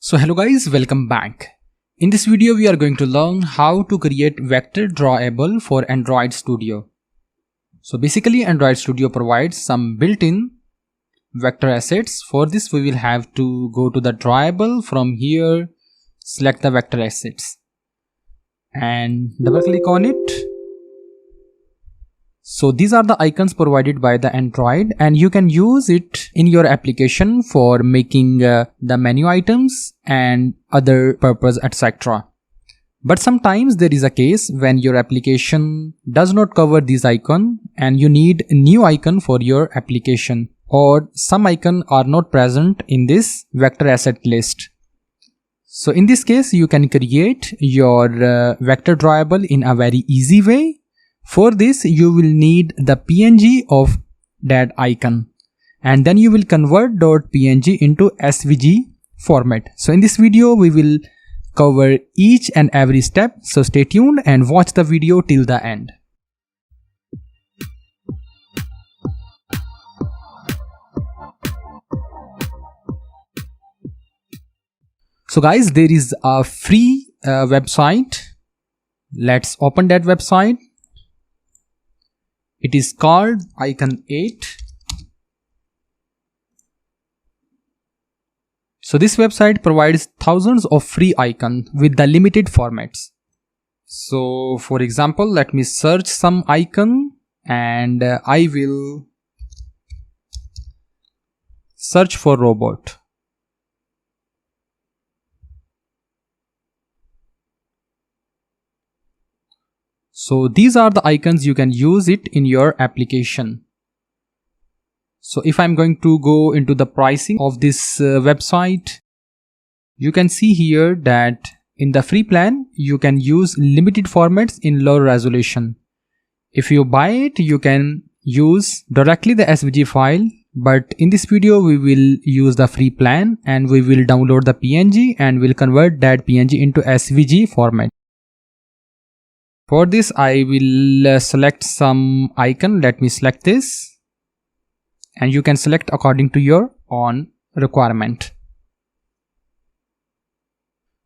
So hello guys, welcome back. In this video we are going to learn how to create vector drawable for Android Studio. So basically Android Studio provides some built-in vector assets. For this we will have to go to the drawable. From here select the vector assets and double click on it. So these are the icons provided by the Android and you can use it in your application for making the menu items and other purpose, etc. But sometimes there is a case when your application does not cover this icon and you need a new icon for your application, or some icons are not present in this vector asset list. So in this case you can create your vector drawable in a very easy way. For this you will need the PNG of that icon and then you will convert .png into SVG format. So in this video we will cover each and every step, so stay tuned and watch the video till the end. So guys, there is a free website. Let's open that website. It is called Icon 8. So this website provides thousands of free icons with the limited formats. So for example, let me search some icon and I will search for robot. So these are the icons, you can use it in your application. So if I'm going to go into the pricing of this website, you can see here that in the free plan you can use limited formats in low resolution. If you buy it you can use directly the SVG file, but in this video we will use the free plan and we will download the PNG and will convert that PNG into SVG format. For this I will select some icon. Let me select this and you can select according to your own requirement.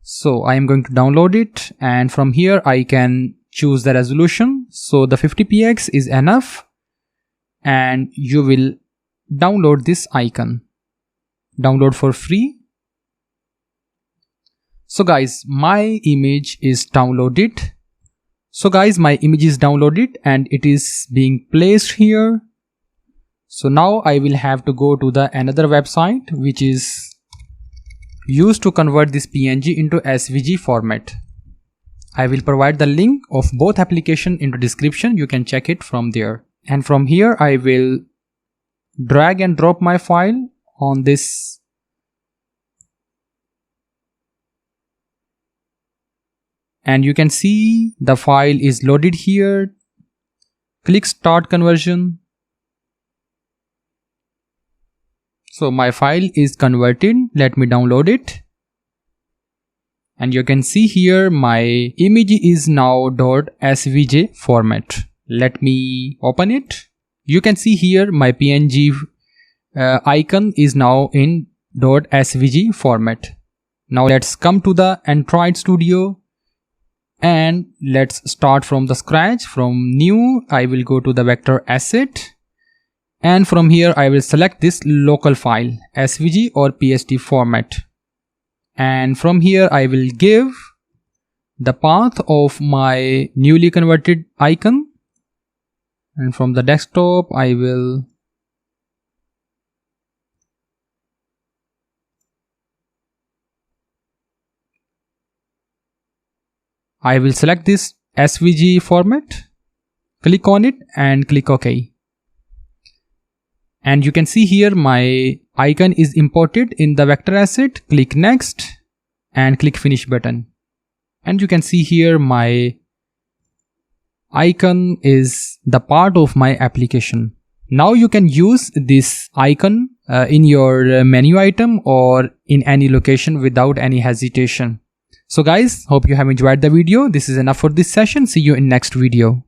So I am going to download it and from here I can choose the resolution. So the 50px is enough and you will download this icon. Download for free. So guys, my image is downloaded. So guys, my image is downloaded and it is being placed here. So now I will have to go to the another website which is used to convert this PNG into SVG format. I will provide the link of both application in the description. You can check it from there. And from here I will drag and drop my file on this. And you can see the file is loaded here. Click start conversion. So my file is converted. Let me download it. And you can see here my image is now .svg format. Let me open it. You can see here my PNG icon is now in .svg format. Now let's come to the Android Studio. And let's start from the scratch. From new I will go to the vector asset and from here I will select this local file SVG or PSD format, and from here I will give the path of my newly converted icon, and from the desktop I will select this SVG format, click on it and click OK. And you can see here my icon is imported in the vector asset. Click next and click finish button. And you can see here my icon is the part of my application. Now you can use this icon in your menu item or in any location without any hesitation. So guys, hope you have enjoyed the video. This is enough for this session. See you in next video.